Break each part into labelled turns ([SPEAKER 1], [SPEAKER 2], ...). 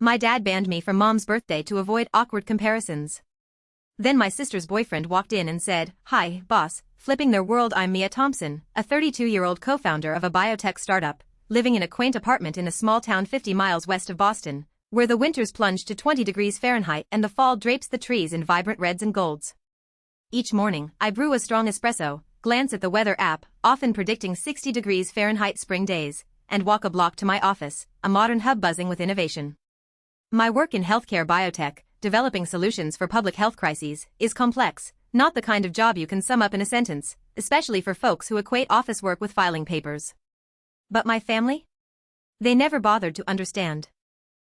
[SPEAKER 1] My dad banned me from Mom's birthday to avoid awkward comparisons. Then my sister's boyfriend walked in and said, "Hi, boss," flipping their world. I'm Mia Thompson, a 32-year-old co-founder of a biotech startup, living in a quaint apartment in a small town 50 miles west of Boston, where the winters plunge to 20 degrees Fahrenheit and the fall drapes the trees in vibrant reds and golds. Each morning, I brew a strong espresso, glance at the weather app, often predicting 60 degrees Fahrenheit spring days, and walk a block to my office, a modern hub buzzing with innovation. My work in healthcare biotech, developing solutions for public health crises, is complex, not the kind of job you can sum up in a sentence, especially for folks who equate office work with filing papers. But my family? They never bothered to understand.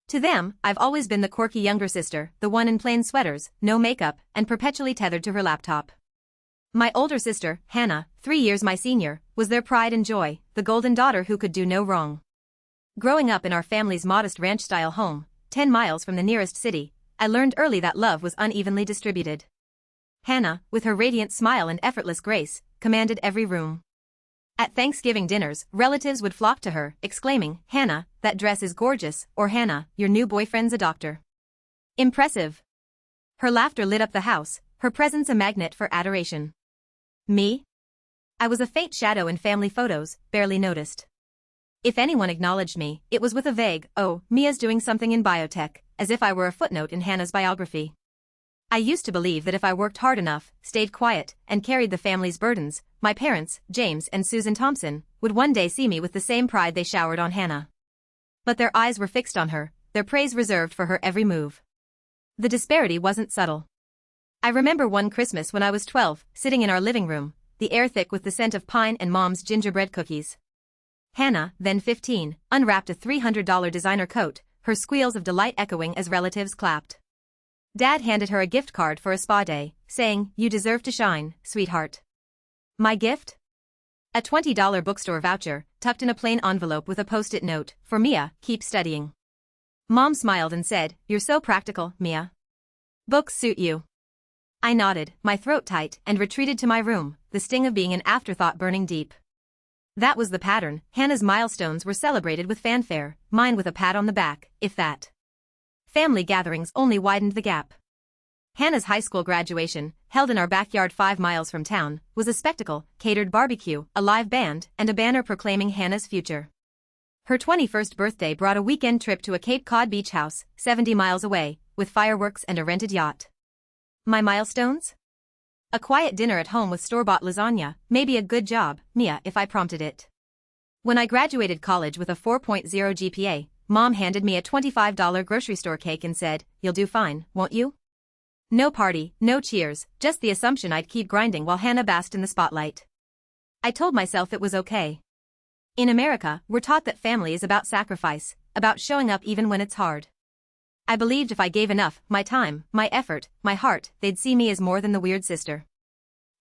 [SPEAKER 1] To them, I've always been the quirky younger sister, the one in plain sweaters, no makeup, and perpetually tethered to her laptop. My older sister, Hannah, 3 years my senior, was their pride and joy, the golden daughter who could do no wrong. Growing up in our family's modest ranch-style home, 10 miles from the nearest city, I learned early that love was unevenly distributed. Hannah, with her radiant smile and effortless grace, commanded every room. At Thanksgiving dinners, relatives would flock to her, exclaiming, "Hannah, that dress is gorgeous," or "Hannah, your new boyfriend's a doctor." Impressive. Her laughter lit up the house, her presence a magnet for adoration. Me? I was a faint shadow in family photos, barely noticed. If anyone acknowledged me, it was with a vague, "Oh, Mia's doing something in biotech," as if I were a footnote in Hannah's biography. I used to believe that if I worked hard enough, stayed quiet, and carried the family's burdens, my parents, James and Susan Thompson, would one day see me with the same pride they showered on Hannah. But their eyes were fixed on her, their praise reserved for her every move. The disparity wasn't subtle. I remember one Christmas when I was 12, sitting in our living room, the air thick with the scent of pine and Mom's gingerbread cookies. Hannah, then 15, unwrapped a $300 designer coat, her squeals of delight echoing as relatives clapped. Dad handed her a gift card for a spa day, saying, "You deserve to shine, sweetheart." My gift? A $20 bookstore voucher, tucked in a plain envelope with a post-it note, "For Mia, keep studying." Mom smiled and said, "You're so practical, Mia. Books suit you." I nodded, my throat tight, and retreated to my room, the sting of being an afterthought burning deep. That was the pattern. Hannah's milestones were celebrated with fanfare, mine with a pat on the back, if that. Family gatherings only widened the gap. Hannah's high school graduation, held in our backyard 5 miles from town, was a spectacle, catered barbecue, a live band, and a banner proclaiming Hannah's future. Her 21st birthday brought a weekend trip to a Cape Cod beach house, 70 miles away, with fireworks and a rented yacht. My milestones? A quiet dinner at home with store-bought lasagna, maybe a good job, Mia, if I prompted it. When I graduated college with a 4.0 GPA, Mom handed me a $25 grocery store cake and said, "You'll do fine, won't you?" No party, no cheers, just the assumption I'd keep grinding while Hannah basked in the spotlight. I told myself it was okay. In America, we're taught that family is about sacrifice, about showing up even when it's hard. I believed if I gave enough, my time, my effort, my heart, they'd see me as more than the weird sister.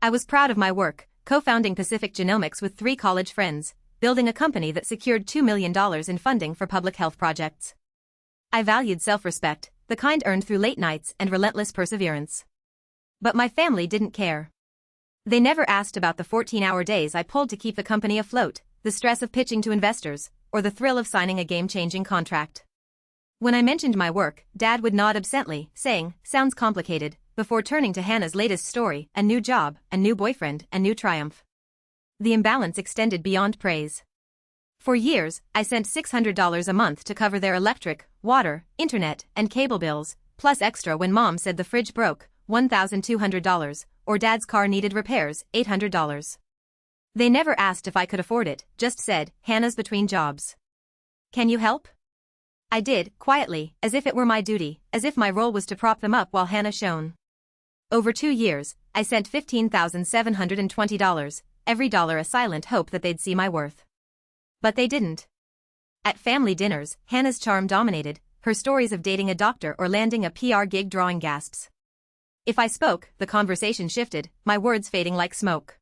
[SPEAKER 1] I was proud of my work, co-founding Pacific Genomics with 3 college friends, building a company that secured $2 million in funding for public health projects. I valued self-respect, the kind earned through late nights and relentless perseverance. But my family didn't care. They never asked about the 14-hour days I pulled to keep the company afloat, the stress of pitching to investors, or the thrill of signing a game-changing contract. When I mentioned my work, Dad would nod absently, saying, "Sounds complicated," before turning to Hannah's latest story, a new job, a new boyfriend, a new triumph. The imbalance extended beyond praise. For years, I sent $600 a month to cover their electric, water, internet, and cable bills, plus extra when Mom said the fridge broke, $1,200, or Dad's car needed repairs, $800. They never asked if I could afford it, just said, "Hannah's between jobs. Can you help?" I did, quietly, as if it were my duty, as if my role was to prop them up while Hannah shone. Over 2 years, I sent $15,720, every dollar a silent hope that they'd see my worth. But they didn't. At family dinners, Hannah's charm dominated, her stories of dating a doctor or landing a PR gig drawing gasps. If I spoke, the conversation shifted, my words fading like smoke.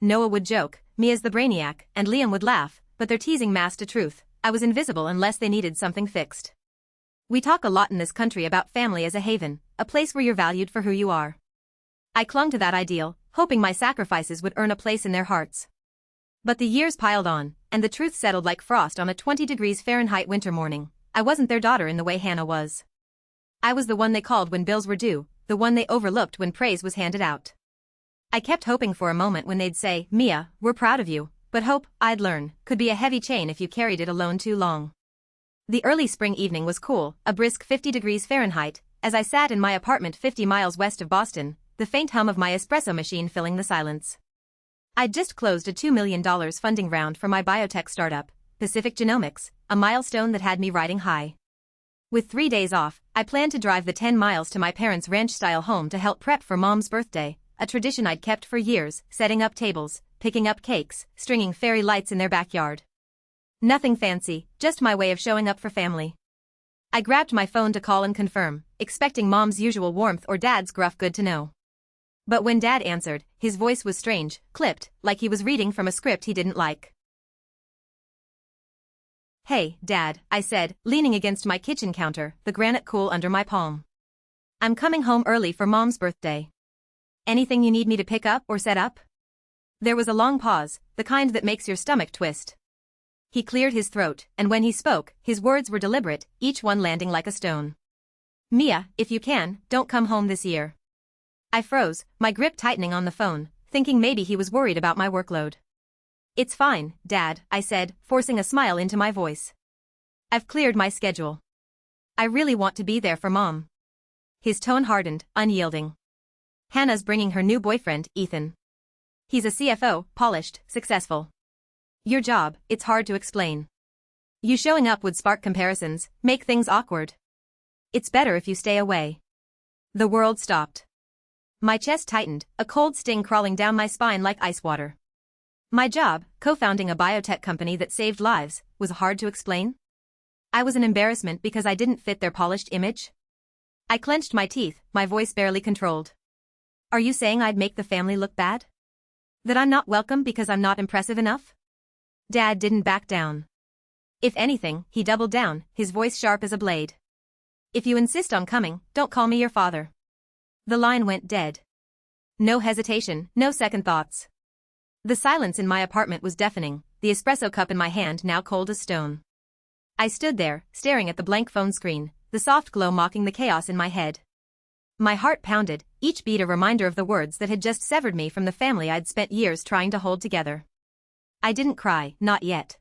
[SPEAKER 1] Noah would joke, "Mia's the brainiac," and Liam would laugh, but their teasing masked a truth. I was invisible unless they needed something fixed. We talk a lot in this country about family as a haven, a place where you're valued for who you are. I clung to that ideal, hoping my sacrifices would earn a place in their hearts. But the years piled on, and the truth settled like frost on a 20 degrees Fahrenheit winter morning. I wasn't their daughter in the way Hannah was. I was the one they called when bills were due, the one they overlooked when praise was handed out. I kept hoping for a moment when they'd say, Mia, we're proud of you, but hope, I'd learn, could be a heavy chain if you carried it alone too long. The early spring evening was cool, a brisk 50 degrees Fahrenheit, as I sat in my apartment 50 miles west of Boston, the faint hum of my espresso machine filling the silence. I'd just closed a $2 million funding round for my biotech startup, Pacific Genomics, a milestone that had me riding high. With 3 days off, I planned to drive the 10 miles to my parents' ranch-style home to help prep for Mom's birthday, a tradition I'd kept for years, setting up tables, picking up cakes, stringing fairy lights in their backyard. Nothing fancy, just my way of showing up for family. I grabbed my phone to call and confirm, expecting Mom's usual warmth or Dad's gruff good to know. But when Dad answered, his voice was strange, clipped, like he was reading from a script he didn't like. Hey, Dad, I said, leaning against my kitchen counter, the granite cool under my palm. I'm coming home early for Mom's birthday. Anything you need me to pick up or set up? There was a long pause, the kind that makes your stomach twist. He cleared his throat, and when he spoke, his words were deliberate, each one landing like a stone. Mia, if you can, don't come home this year. I froze, my grip tightening on the phone, thinking maybe he was worried about my workload. It's fine, Dad, I said, forcing a smile into my voice. I've cleared my schedule. I really want to be there for Mom. His tone hardened, unyielding. Hannah's bringing her new boyfriend, Ethan. He's a CFO, polished, successful. Your job, it's hard to explain. You showing up would spark comparisons, make things awkward. It's better if you stay away. The world stopped. My chest tightened, a cold sting crawling down my spine like ice water. My job, co-founding a biotech company that saved lives, was hard to explain. I was an embarrassment because I didn't fit their polished image. I clenched my teeth, my voice barely controlled. Are you saying I'd make the family look bad? That I'm not welcome because I'm not impressive enough? Dad didn't back down. If anything, he doubled down, his voice sharp as a blade. If you insist on coming, don't call me your father. The line went dead. No hesitation, no second thoughts. The silence in my apartment was deafening, the espresso cup in my hand now cold as stone. I stood there, staring at the blank phone screen, the soft glow mocking the chaos in my head. My heart pounded, each beat a reminder of the words that had just severed me from the family I'd spent years trying to hold together. I didn't cry, not yet.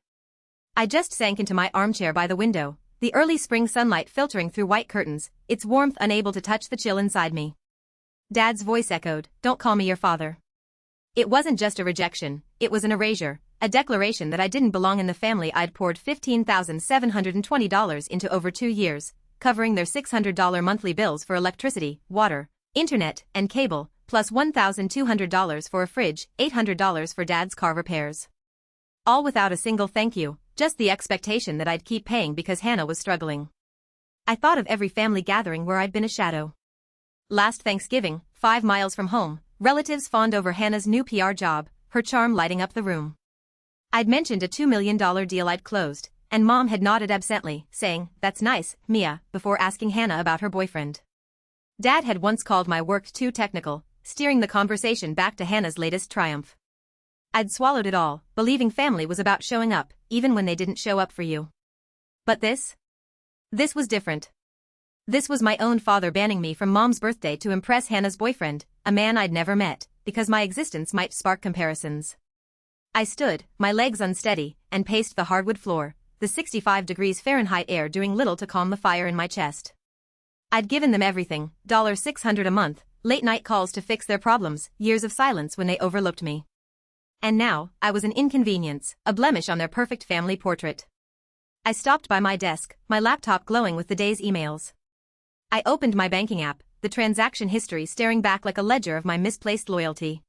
[SPEAKER 1] I just sank into my armchair by the window, the early spring sunlight filtering through white curtains, its warmth unable to touch the chill inside me. Dad's voice echoed, don't call me your father. It wasn't just a rejection, it was an erasure, a declaration that I didn't belong in the family I'd poured $15,720 into over 2 years, covering their $600 monthly bills for electricity, water, internet, and cable, plus $1,200 for a fridge, $800 for Dad's car repairs. All without a single thank you, just the expectation that I'd keep paying because Hannah was struggling. I thought of every family gathering where I'd been a shadow. Last Thanksgiving, 5 miles from home, relatives fawned over Hannah's new PR job, her charm lighting up the room. I'd mentioned a $2 million deal I'd closed, and Mom had nodded absently, saying, that's nice, Mia, before asking Hannah about her boyfriend. Dad had once called my work too technical, steering the conversation back to Hannah's latest triumph. I'd swallowed it all, believing family was about showing up, even when they didn't show up for you. But this was different. This was my own father banning me from Mom's birthday to impress Hannah's boyfriend, a man I'd never met, because my existence might spark comparisons. I stood, my legs unsteady, and paced the hardwood floor, the 65 degrees Fahrenheit air doing little to calm the fire in my chest. I'd given them everything, $600 a month, late-night calls to fix their problems, years of silence when they overlooked me. And now, I was an inconvenience, a blemish on their perfect family portrait. I stopped by my desk, my laptop glowing with the day's emails. I opened my banking app, the transaction history staring back like a ledger of my misplaced loyalty.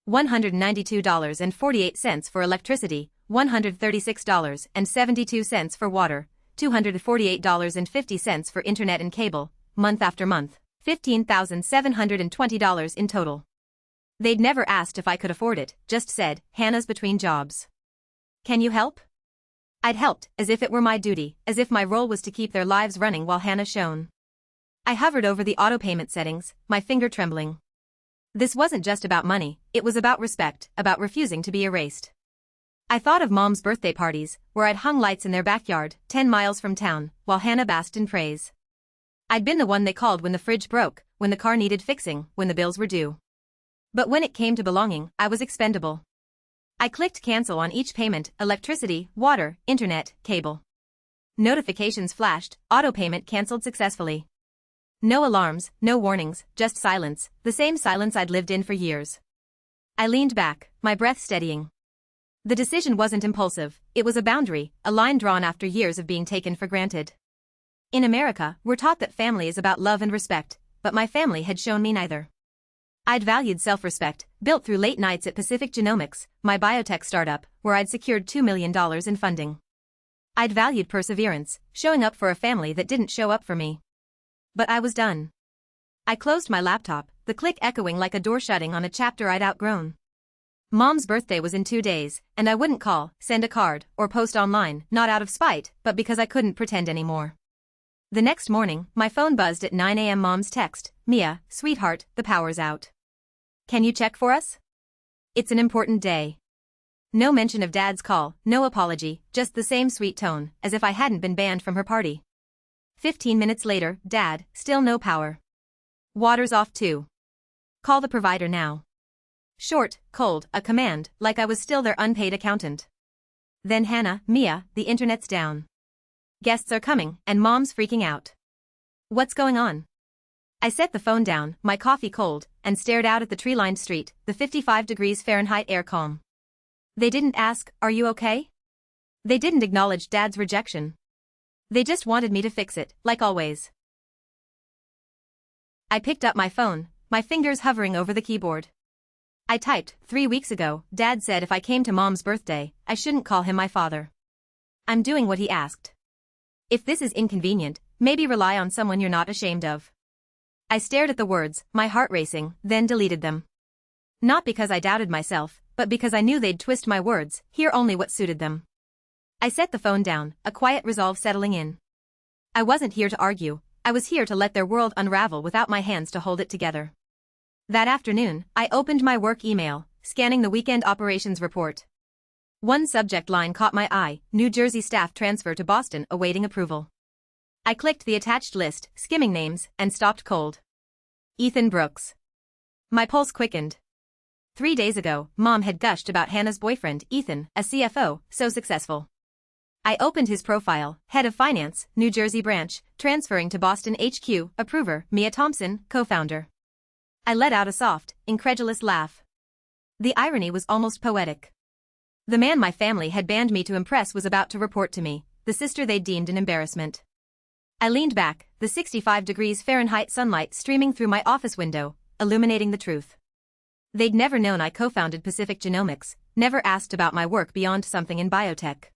[SPEAKER 1] $192.48 for electricity, $136.72 for water, $248.50 for internet and cable, month after month, $15,720 in total. They'd never asked if I could afford it, just said, Hannah's between jobs. Can you help? I'd helped, as if it were my duty, as if my role was to keep their lives running while Hannah shone. I hovered over the auto-payment settings, my finger trembling. This wasn't just about money, it was about respect, about refusing to be erased. I thought of Mom's birthday parties, where I'd hung lights in their backyard, 10 miles from town, while Hannah basked in praise. I'd been the one they called when the fridge broke, when the car needed fixing, when the bills were due. But when it came to belonging, I was expendable. I clicked cancel on each payment: electricity, water, internet, cable. Notifications flashed, auto payment cancelled successfully. No alarms, no warnings, just silence, the same silence I'd lived in for years. I leaned back, my breath steadying. The decision wasn't impulsive, it was a boundary, a line drawn after years of being taken for granted. In America, we're taught that family is about love and respect, but my family had shown me neither. I'd valued self-respect, built through late nights at Pacific Genomics, my biotech startup, where I'd secured $2 million in funding. I'd valued perseverance, showing up for a family that didn't show up for me. But I was done. I closed my laptop, the click echoing like a door shutting on a chapter I'd outgrown. Mom's birthday was in 2 days, and I wouldn't call, send a card, or post online, not out of spite, but because I couldn't pretend anymore. The next morning, my phone buzzed at 9 a.m. Mom's text: "Mia, sweetheart, the power's out. Can you check for us? It's an important day." No mention of Dad's call, no apology, just the same sweet tone, as if I hadn't been banned from her party. 15 minutes later, Dad, still no power. Water's off too. Call the provider now. Short, cold, a command, like I was still their unpaid accountant. Then Hannah, "Mia, the internet's down. Guests are coming, and Mom's freaking out. What's going on?" I set the phone down, my coffee cold, and stared out at the tree-lined street, the 55 degrees Fahrenheit air calm. They didn't ask, "Are you okay?" They didn't acknowledge Dad's rejection. They just wanted me to fix it, like always. I picked up my phone, my fingers hovering over the keyboard. I typed, 3 weeks ago, Dad said if I came to Mom's birthday, I shouldn't call him my father. I'm doing what he asked. If this is inconvenient, maybe rely on someone you're not ashamed of. I stared at the words, my heart racing, then deleted them. Not because I doubted myself, but because I knew they'd twist my words, hear only what suited them. I set the phone down, a quiet resolve settling in. I wasn't here to argue, I was here to let their world unravel without my hands to hold it together. That afternoon, I opened my work email, scanning the weekend operations report. One subject line caught my eye: New Jersey staff transfer to Boston awaiting approval. I clicked the attached list, skimming names, and stopped cold. Ethan Brooks. My pulse quickened. 3 days ago, Mom had gushed about Hannah's boyfriend, Ethan, a CFO, so successful. I opened his profile: head of finance, New Jersey branch, transferring to Boston HQ, approver, Mia Thompson, co-founder. I let out a soft, incredulous laugh. The irony was almost poetic. The man my family had banned me to impress was about to report to me, the sister they'd deemed an embarrassment. I leaned back, the 65 degrees Fahrenheit sunlight streaming through my office window, illuminating the truth. They'd never known I co-founded Pacific Genomics, never asked about my work beyond something in biotech.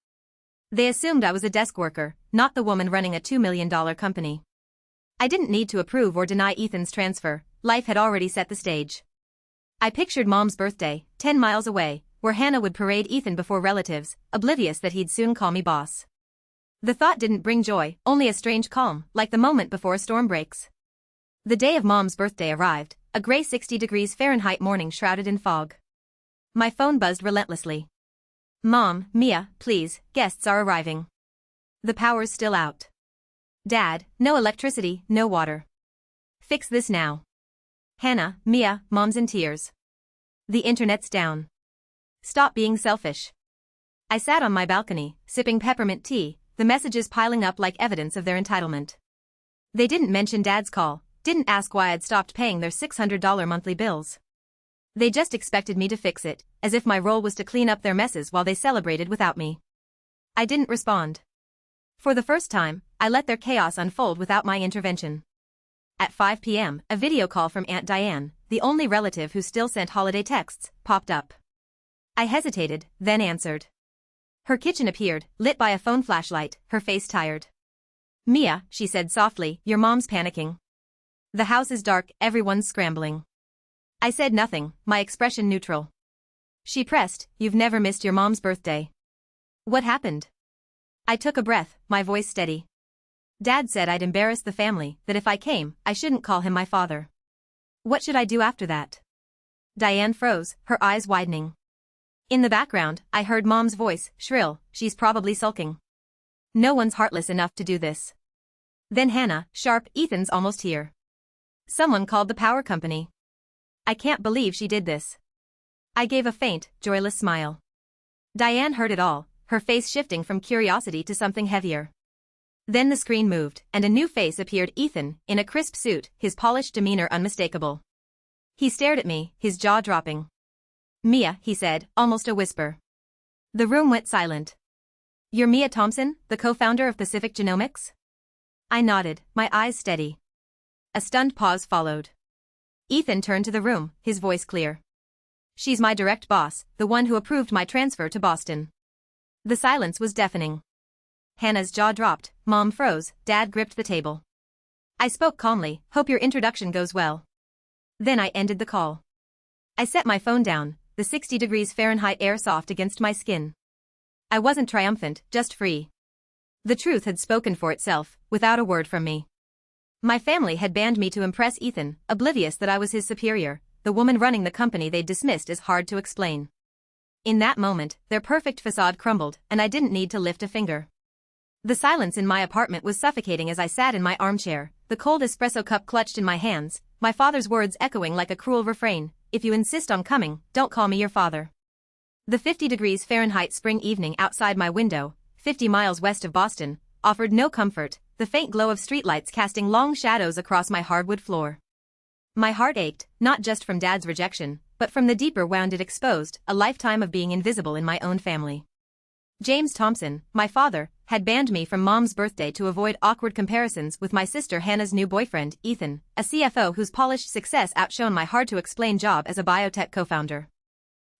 [SPEAKER 1] They assumed I was a desk worker, not the woman running a $2 million company. I didn't need to approve or deny Ethan's transfer, life had already set the stage. I pictured Mom's birthday, 10 miles away, where Hannah would parade Ethan before relatives, oblivious that he'd soon call me boss. The thought didn't bring joy, only a strange calm, like the moment before a storm breaks. The day of Mom's birthday arrived, a gray 60 degrees Fahrenheit morning shrouded in fog. My phone buzzed relentlessly. Mom, Mia, please, guests are arriving. The power's still out. Dad, no electricity, no water. Fix this now. Hannah, Mia, Mom's in tears. The internet's down. Stop being selfish. I sat on my balcony, sipping peppermint tea, the messages piling up like evidence of their entitlement. They didn't mention Dad's call, didn't ask why I'd stopped paying their $600 monthly bills. They just expected me to fix it, as if my role was to clean up their messes while they celebrated without me. I didn't respond. For the first time, I let their chaos unfold without my intervention. At 5 p.m., a video call from Aunt Diane, the only relative who still sent holiday texts, popped up. I hesitated, then answered. Her kitchen appeared, lit by a phone flashlight, her face tired. Mia, she said softly, your mom's panicking. The house is dark, everyone's scrambling. I said nothing, my expression neutral. She pressed, you've never missed your mom's birthday. What happened? I took a breath, my voice steady. Dad said I'd embarrass the family, that if I came, I shouldn't call him my father. What should I do after that? Diane froze, her eyes widening. In the background, I heard Mom's voice, shrill, she's probably sulking. No one's heartless enough to do this. Then Hannah, sharp, Ethan's almost here. Someone called the power company. I can't believe she did this. I gave a faint, joyless smile. Diane heard it all, her face shifting from curiosity to something heavier. Then the screen moved, and a new face appeared, Ethan, in a crisp suit, his polished demeanor unmistakable. He stared at me, his jaw dropping. Mia, he said, almost a whisper. The room went silent. You're Mia Thompson, the co-founder of Pacific Genomics? I nodded, my eyes steady. A stunned pause followed. Ethan turned to the room, his voice clear. She's my direct boss, the one who approved my transfer to Boston. The silence was deafening. Hannah's jaw dropped, Mom froze, Dad gripped the table. I spoke calmly, hope your introduction goes well. Then I ended the call. I set my phone down, the 60 degrees Fahrenheit air soft against my skin. I wasn't triumphant, just free. The truth had spoken for itself, without a word from me. My family had banned me to impress Ethan, oblivious that I was his superior, the woman running the company they'd dismissed as hard to explain. In that moment, their perfect facade crumbled, and I didn't need to lift a finger. The silence in my apartment was suffocating as I sat in my armchair, the cold espresso cup clutched in my hands, my father's words echoing like a cruel refrain, if you insist on coming, don't call me your father. The 50 degrees Fahrenheit spring evening outside my window, 50 miles west of Boston, offered no comfort, the faint glow of streetlights casting long shadows across my hardwood floor. My heart ached, not just from Dad's rejection, but from the deeper wound it exposed, a lifetime of being invisible in my own family. James Thompson, my father, had banned me from Mom's birthday to avoid awkward comparisons with my sister Hannah's new boyfriend, Ethan, a CFO whose polished success outshone my hard-to-explain job as a biotech co-founder.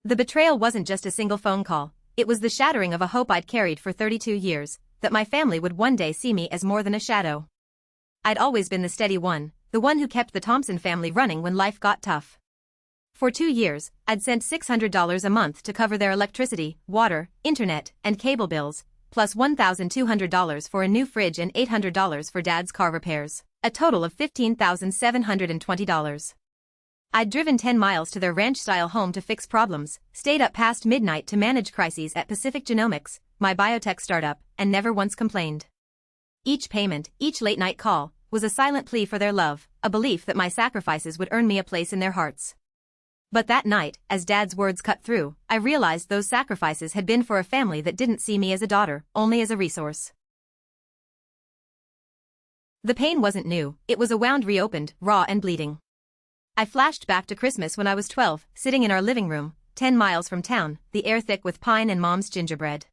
[SPEAKER 1] The betrayal wasn't just a single phone call, it was the shattering of a hope I'd carried for 32 years, that my family would one day see me as more than a shadow. I'd always been the steady one, the one who kept the Thompson family running when life got tough. For 2 years, I'd sent $600 a month to cover their electricity, water, internet, and cable bills, plus $1,200 for a new fridge and $800 for Dad's car repairs, a total of $15,720. I'd driven 10 miles to their ranch-style home to fix problems, stayed up past midnight to manage crises at Pacific Genomics, my biotech startup, and never once complained. Each payment, each late-night call, was a silent plea for their love, a belief that my sacrifices would earn me a place in their hearts. But that night, as Dad's words cut through, I realized those sacrifices had been for a family that didn't see me as a daughter, only as a resource. The pain wasn't new, it was a wound reopened, raw and bleeding. I flashed back to Christmas when I was 12, sitting in our living room, 10 miles from town, the air thick with pine and Mom's gingerbread.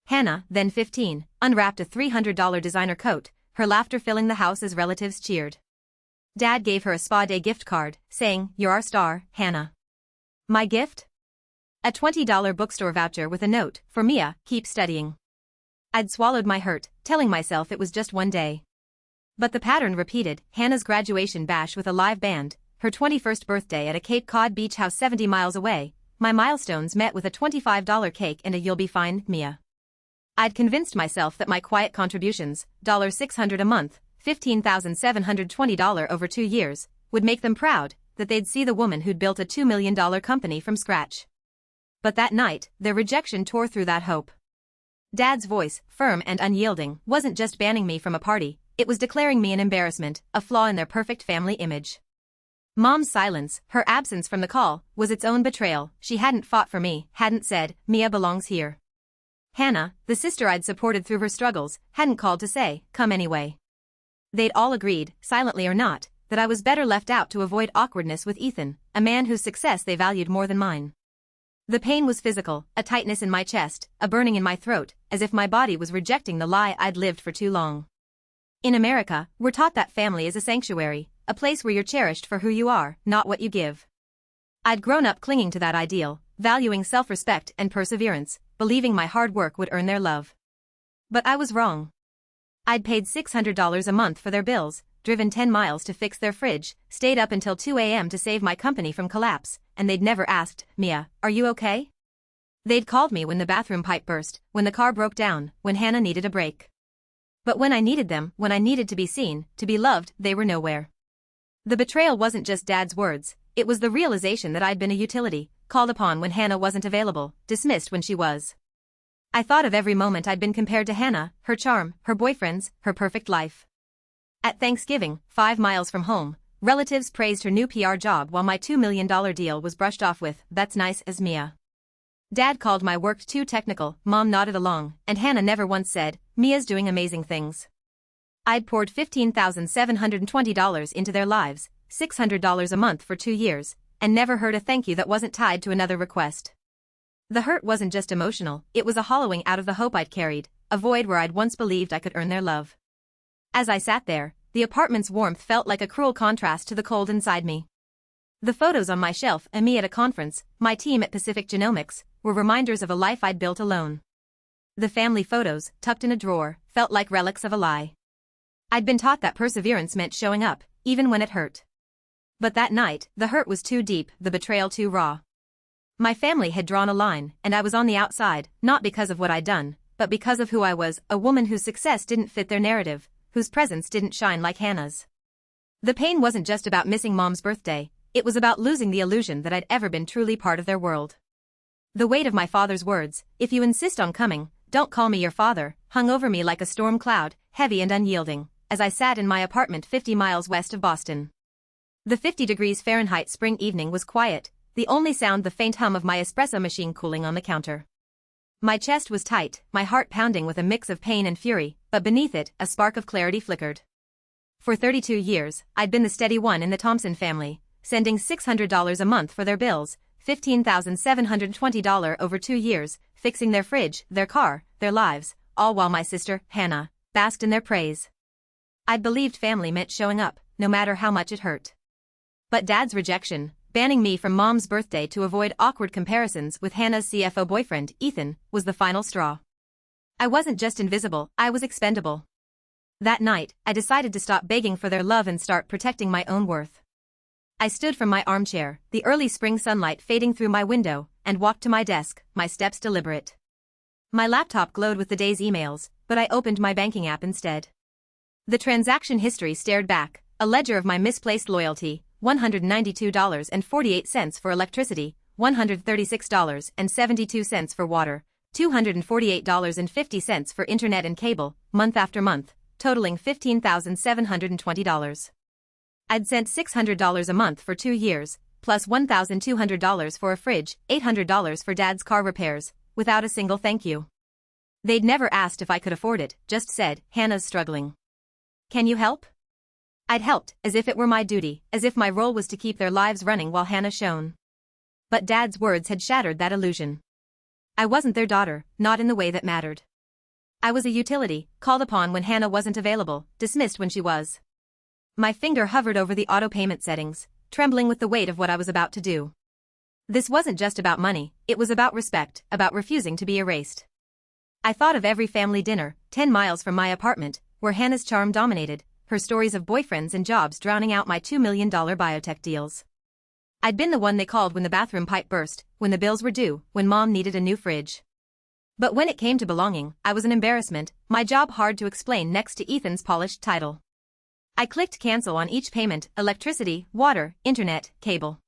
[SPEAKER 1] Hannah, then 15, unwrapped a $300 designer coat, her laughter filling the house as relatives cheered. Dad gave her a spa day gift card, saying, "You're our star, Hannah." My gift? A $20 bookstore voucher with a note, "For Mia, keep studying." I'd swallowed my hurt, telling myself it was just one day. But the pattern repeated, Hannah's graduation bash with a live band, her 21st birthday at a Cape Cod beach house 70 miles away, my milestones met with a $25 cake and a "You'll be fine, Mia." I'd convinced myself that my quiet contributions, $600 a month, $15,720 over 2 years, would make them proud, that they'd see the woman who'd built a $2 million company from scratch. But that night, their rejection tore through that hope. Dad's voice, firm and unyielding, wasn't just banning me from a party, it was declaring me an embarrassment, a flaw in their perfect family image. Mom's silence, her absence from the call, was its own betrayal. She hadn't fought for me, hadn't said, "Mia belongs here." Hannah, the sister I'd supported through her struggles, hadn't called to say, "Come anyway." They'd all agreed, silently or not, that I was better left out to avoid awkwardness with Ethan, a man whose success they valued more than mine. The pain was physical, a tightness in my chest, a burning in my throat, as if my body was rejecting the lie I'd lived for too long. In America, we're taught that family is a sanctuary, a place where you're cherished for who you are, not what you give. I'd grown up clinging to that ideal, valuing self-respect and perseverance, believing my hard work would earn their love. But I was wrong. I'd paid $600 a month for their bills, driven 10 miles to fix their fridge, stayed up until 2 a.m. to save my company from collapse, and they'd never asked, "Mia, are you okay?" They'd called me when the bathroom pipe burst, when the car broke down, when Hannah needed a break. But when I needed them, when I needed to be seen, to be loved, they were nowhere. The betrayal wasn't just Dad's words, it was the realization that I'd been a utility, called upon when Hannah wasn't available, dismissed when she was. I thought of every moment I'd been compared to Hannah, her charm, her boyfriends, her perfect life. At Thanksgiving, 5 miles from home, relatives praised her new PR job while my $2 million deal was brushed off with, "That's nice as Mia." Dad called my work too technical, Mom nodded along, and Hannah never once said, "Mia's doing amazing things." I'd poured $15,720 into their lives, $600 a month for 2 years, and never heard a thank you that wasn't tied to another request. The hurt wasn't just emotional, it was a hollowing out of the hope I'd carried, a void where I'd once believed I could earn their love. As I sat there, the apartment's warmth felt like a cruel contrast to the cold inside me. The photos on my shelf, me at a conference, my team at Pacific Genomics, were reminders of a life I'd built alone. The family photos, tucked in a drawer, felt like relics of a lie. I'd been taught that perseverance meant showing up, even when it hurt. But that night, the hurt was too deep, the betrayal too raw. My family had drawn a line, and I was on the outside, not because of what I'd done, but because of who I was, a woman whose success didn't fit their narrative, whose presence didn't shine like Hannah's. The pain wasn't just about missing Mom's birthday, it was about losing the illusion that I'd ever been truly part of their world. The weight of my father's words, "If you insist on coming, don't call me your father," hung over me like a storm cloud, heavy and unyielding, as I sat in my apartment 50 miles west of Boston. The 50 degrees Fahrenheit spring evening was quiet, the only sound the faint hum of my espresso machine cooling on the counter. My chest was tight, my heart pounding with a mix of pain and fury, but beneath it, a spark of clarity flickered. For 32 years, I'd been the steady one in the Thompson family, sending $600 a month for their bills, $15,720 over 2 years, fixing their fridge, their car, their lives, all while my sister, Hannah, basked in their praise. I'd believed family meant showing up, no matter how much it hurt. But Dad's rejection, banning me from Mom's birthday to avoid awkward comparisons with Hannah's CFO boyfriend, Ethan, was the final straw. I wasn't just invisible, I was expendable. That night, I decided to stop begging for their love and start protecting my own worth. I stood from my armchair, the early spring sunlight fading through my window, and walked to my desk, my steps deliberate. My laptop glowed with the day's emails, but I opened my banking app instead. The transaction history stared back, a ledger of my misplaced loyalty, $192.48 for electricity, $136.72 for water, $248.50 for internet and cable, month after month, totaling $15,720. I'd sent $600 a month for 2 years, plus $1,200 for a fridge, $800 for Dad's car repairs, without a single thank you. They'd never asked if I could afford it, just said, "Hannah's struggling. Can you help?" I'd helped, as if it were my duty, as if my role was to keep their lives running while Hannah shone. But Dad's words had shattered that illusion. I wasn't their daughter, not in the way that mattered. I was a utility, called upon when Hannah wasn't available, dismissed when she was. My finger hovered over the auto payment settings, trembling with the weight of what I was about to do. This wasn't just about money, it was about respect, about refusing to be erased. I thought of every family dinner, 10 miles from my apartment, where Hannah's charm dominated, her stories of boyfriends and jobs drowning out my $2 million biotech deals. I'd been the one they called when the bathroom pipe burst, when the bills were due, when Mom needed a new fridge. But when it came to belonging, I was an embarrassment, my job hard to explain next to Ethan's polished title. I clicked cancel on each payment, electricity, water, internet, cable.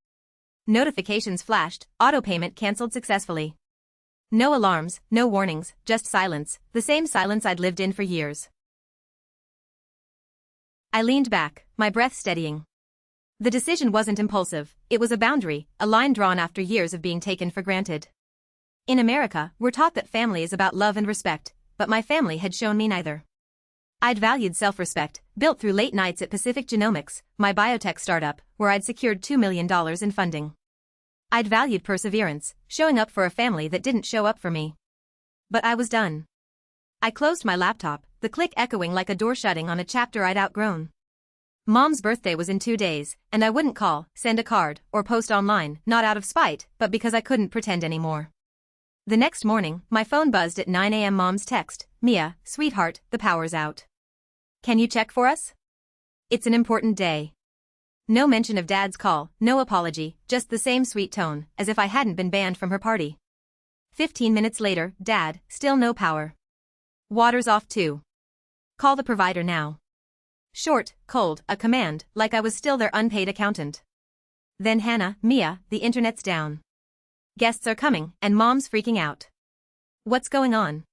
[SPEAKER 1] Notifications flashed, auto payment canceled successfully. No alarms, no warnings, just silence, the same silence I'd lived in for years. I leaned back, my breath steadying. The decision wasn't impulsive, it was a boundary, a line drawn after years of being taken for granted. In America, we're taught that family is about love and respect, but my family had shown me neither. I'd valued self-respect, built through late nights at Pacific Genomics, my biotech startup, where I'd secured $2 million in funding. I'd valued perseverance, showing up for a family that didn't show up for me. But I was done. I closed my laptop, the click echoing like a door shutting on a chapter I'd outgrown. Mom's birthday was in 2 days, and I wouldn't call, send a card, or post online, not out of spite, but because I couldn't pretend anymore. The next morning, my phone buzzed at 9 a.m. Mom's text, "Mia, sweetheart, the power's out. Can you check for us? It's an important day." No mention of Dad's call, no apology, just the same sweet tone, as if I hadn't been banned from her party. 15 minutes later, Dad, still no power. "Water's off too. Call the provider now." Short, cold, a command, like I was still their unpaid accountant. Then Hannah, "Mia, the internet's down. Guests are coming, and mom's freaking out. What's going on?